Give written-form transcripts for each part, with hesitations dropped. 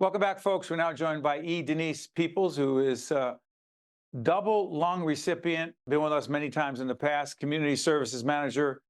Welcome back, folks. We're now joined by Denise Peoples, who is double lung recipient, been with us many times in the past, community services manager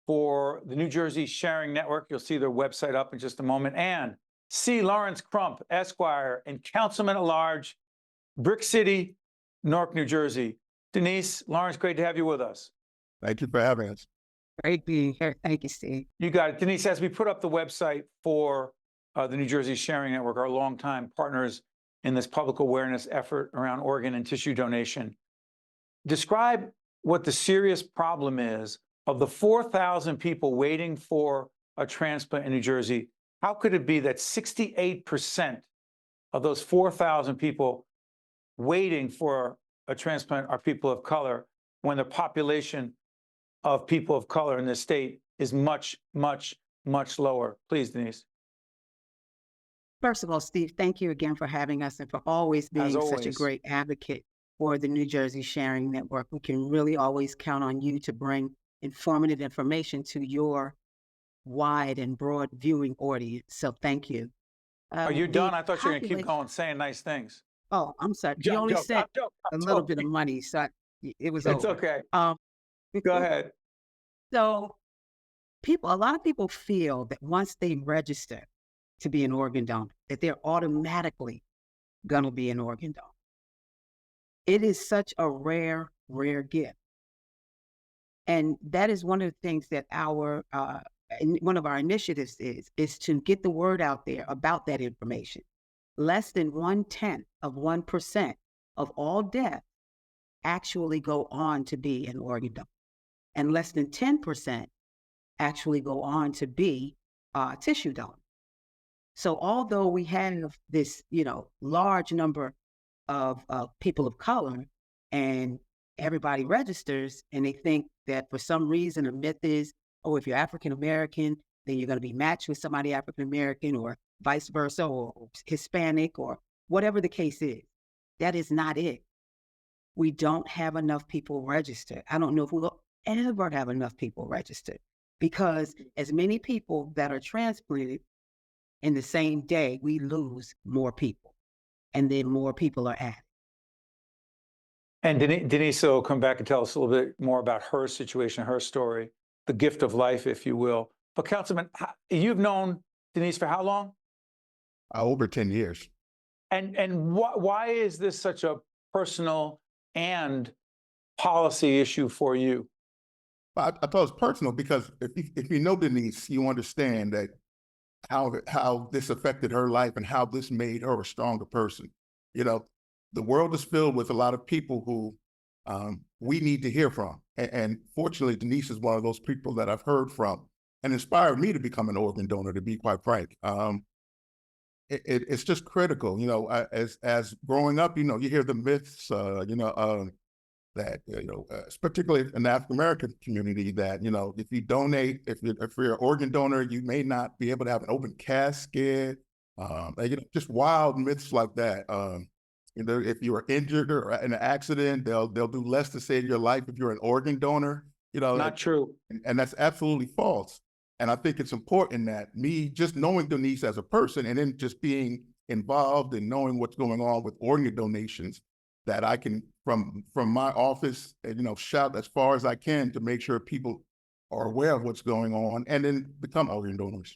for the New Jersey Sharing Network. You'll see their website up in just a moment. And C. Lawrence Crump, Esquire, and Councilman at Large, Brick City, Newark, New Jersey. Denise, Lawrence, great to have you with us. Thank you for having us. Great being here. Thank you, Steve. You got it. Denise, as we put up the website for the New Jersey Sharing Network, our longtime partners in this public awareness effort around organ and tissue donation, describe what the serious problem is of the 4,000 people waiting for a transplant in New Jersey. How could it be that 68% of those 4,000 people waiting for a transplant are people of color, when the population of people of color in this state is much, much, much lower? Please, Denise. First of all, Steve, thank you again for having us and for always being such a great advocate for the New Jersey Sharing Network. We can really always count on you to bring informative information to your wide and broad viewing audience. So thank you. Are you done? I thought you were going to keep going saying nice things. Oh, I'm sorry. You only said a little bit of money, so it was over. It's okay. Go ahead. So a lot of people feel that once they register to be an organ donor, that they're automatically going to be an organ donor. It is such a rare, rare gift. And that is one of the things that one of our initiatives is to get the word out there about that information. Less than 0.1% of all deaths actually go on to be an organ donor. And less than 10% actually go on to be tissue donor. So although we have this, large number of people of color and everybody registers and they think that for some reason a myth is, oh, if you're African American, then you're going to be matched with somebody African American or vice versa, or Hispanic, or whatever the case is. That is not it. We don't have enough people registered. I don't know if we'll ever have enough people registered, because as many people that are transplanted in the same day, we lose more people, and then more people are added. And Denise will come back and tell us a little bit more about her situation, her story, the gift of life, if you will. But Councilman, you've known Denise for how long? Over 10 years. And why is this such a personal and policy issue for you? I thought it was personal because if you know Denise, you understand that how this affected her life and how this made her a stronger person. The world is filled with a lot of people who we need to hear from. And fortunately, Denise is one of those people that I've heard from and inspired me to become an organ donor, to be quite frank. It's just critical, as growing up, you hear the myths, that, particularly in the African-American community, that, if you donate, if you're an organ donor, you may not be able to have an open casket, just wild myths like that. If you were injured or in an accident, they'll do less to save your life if you're an organ donor. Not true. And that's absolutely false. And I think it's important that me just knowing Denise as a person and then just being involved and knowing what's going on with organ donations, that I can, from my office, shout as far as I can to make sure people are aware of what's going on and then become organ donors.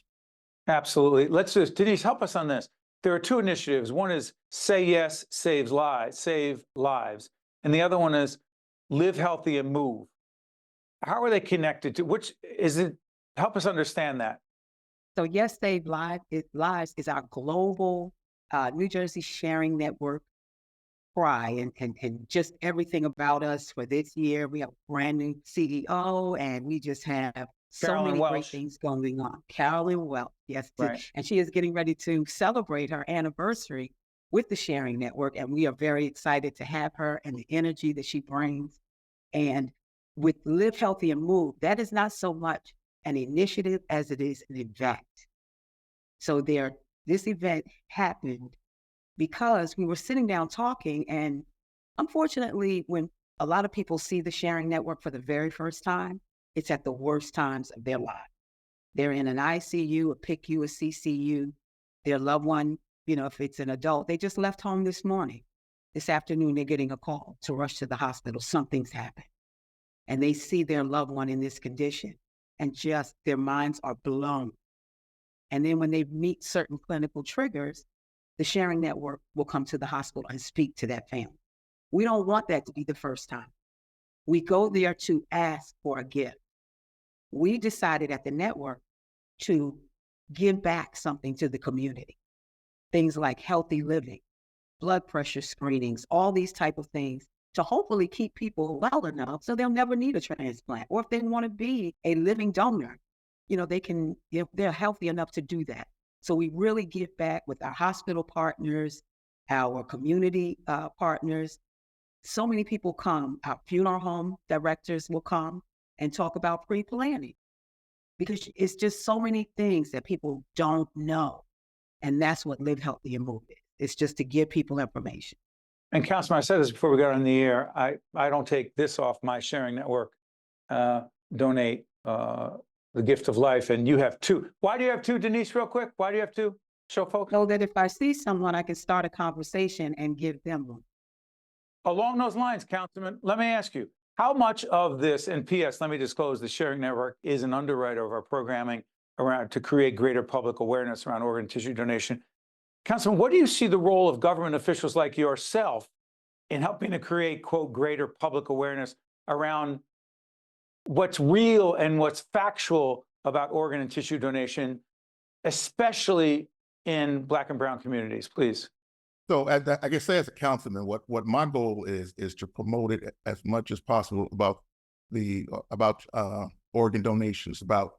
Absolutely. Denise, help us on this. There are two initiatives. One is Say Yes, Save Lives, and the other one is Live Healthy and Move. How are they connected to? Which is it? Help us understand that. So Yes, Save Lives is our global New Jersey Sharing Network cry, and just everything about us for this year. We have a brand new CEO, and we just have so many great things going on. Carolyn Welch, yes, right. And she is getting ready to celebrate her anniversary with the Sharing Network, and we are very excited to have her and the energy that she brings. And with Live Healthy and Move, that is not so much an initiative as it is an event. So this event happened because we were sitting down talking, and unfortunately, when a lot of people see the Sharing Network for the very first time, it's at the worst times of their lives. They're in an ICU, a PICU, a CCU. Their loved one if it's an adult, they just left home this morning. This afternoon, they're getting a call to rush to the hospital. Something's happened. And they see their loved one in this condition and just their minds are blown. And then when they meet certain clinical triggers, the sharing network will come to the hospital and speak to that family. We don't want that to be the first time. We go there to ask for a gift. We decided at the network to give back something to the community. Things like healthy living, blood pressure screenings, all these type of things to hopefully keep people well enough so they'll never need a transplant. Or if they want to be a living donor, they can, if they're healthy enough to do that. So we really give back with our hospital partners, our community partners. So many people come, our funeral home directors will come and talk about pre-planning because it's just so many things that people don't know. And that's what Live Healthy and Move is. It's just to give people information. And Councilman, I said this before we got on the air. I don't take this off my sharing network. Donate the gift of life, and you have two. Why do you have two, Denise? Real quick, why do you have two? Show folks. So that if I see someone, I can start a conversation and give them one. Along those lines, Councilman, let me ask you, how much of this, and P.S., let me disclose, the sharing network is an underwriter of our programming around to create greater public awareness around organ and tissue donation. Councilman, what do you see the role of government officials like yourself in helping to create, quote, greater public awareness around what's real and what's factual about organ and tissue donation, especially in Black and brown communities, please? So I can say as a councilman, what my goal is to promote it as much as possible about organ donations, about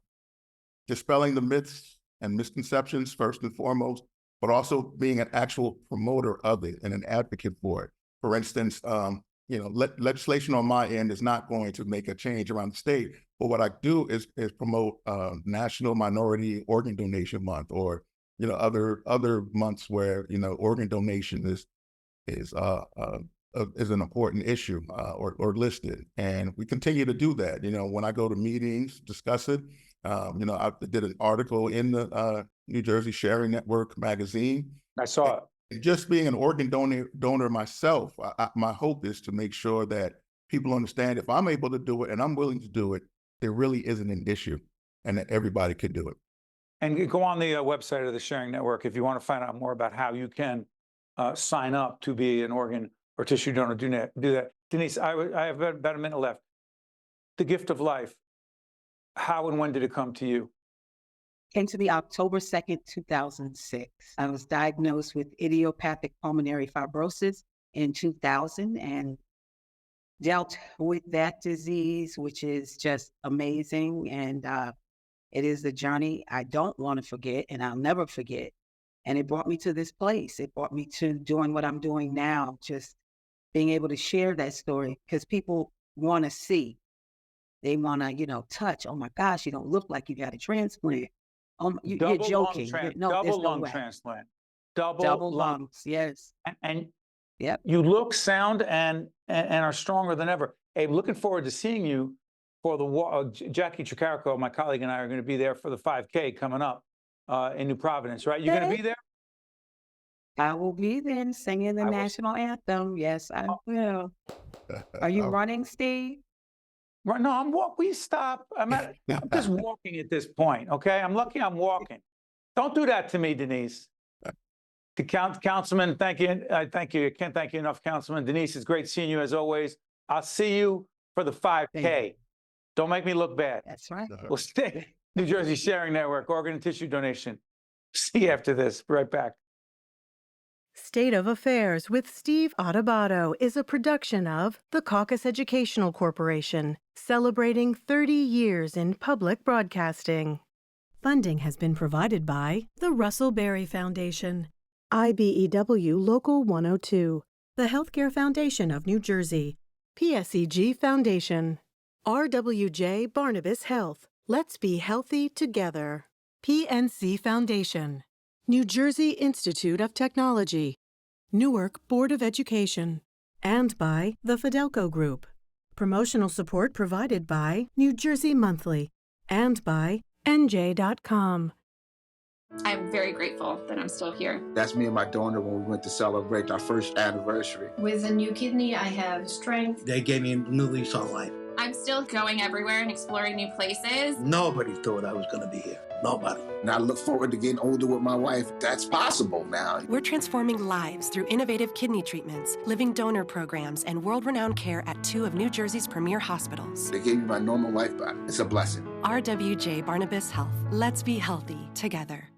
dispelling the myths and misconceptions first and foremost, but also being an actual promoter of it and an advocate for it. For instance, legislation on my end is not going to make a change around the state, but what I do is promote National Minority Organ Donation Month, or other months where organ donation is an important issue or listed, and we continue to do that. When I go to meetings, discuss it. I did an article in the New Jersey Sharing Network magazine. I saw it. And just being an organ donor myself, my hope is to make sure that people understand if I'm able to do it and I'm willing to do it, there really isn't an issue, and that everybody could do it. And go on the website of the Sharing Network if you want to find out more about how you can sign up to be an organ or tissue donor. Do that. Denise, I have about a minute left. The gift of life, how and when did it come to you? Came to me October 2nd, 2006. I was diagnosed with idiopathic pulmonary fibrosis in 2000 and dealt with that disease, which is just amazing. And it is a journey I don't want to forget, and I'll never forget. And it brought me to this place. It brought me to doing what I'm doing now, just being able to share that story, because people want to see. They want to, touch. Oh my gosh, you don't look like you got a transplant. You're joking. Double lung transplant. Double lungs, yes. And yep. You look, sound, and are stronger than ever. Hey, looking forward to seeing you for the Jackie Tricarico, my colleague, and I are going to be there for the 5K coming up in New Providence, right? You're going to be there? I will be there singing the national anthem. Yes, I will. Are you running, Steve? Right, no, we stop. I'm just walking at this point, okay? I'm lucky I'm walking. Don't do that to me, Denise. Councilman, thank you. Thank you. I can't thank you enough, Councilman. Denise, it's great seeing you as always. I'll see you for the 5K. Don't make me look bad. That's right. We'll stay. New Jersey Sharing Network, organ and tissue donation. See you after this. Be right back. State of Affairs with Steve Adubato is a production of the Caucus Educational Corporation, celebrating 30 years in public broadcasting. Funding has been provided by the Russell Berry Foundation, IBEW Local 102, the Healthcare Foundation of New Jersey, PSEG Foundation, RWJ Barnabas Health, Let's Be Healthy Together, PNC Foundation, New Jersey Institute of Technology, Newark Board of Education, and by the Fidelco Group. Promotional support provided by New Jersey Monthly and by NJ.com. I'm very grateful that I'm still here. That's me and my donor when we went to celebrate our first anniversary. With a new kidney, I have strength. They gave me a new lease on life. I'm still going everywhere and exploring new places. Nobody thought I was going to be here. Nobody. And I look forward to getting older with my wife. That's possible now. We're transforming lives through innovative kidney treatments, living donor programs, and world-renowned care at 2 of New Jersey's premier hospitals. They gave me my normal life back. It's a blessing. RWJ Barnabas Health. Let's be healthy together.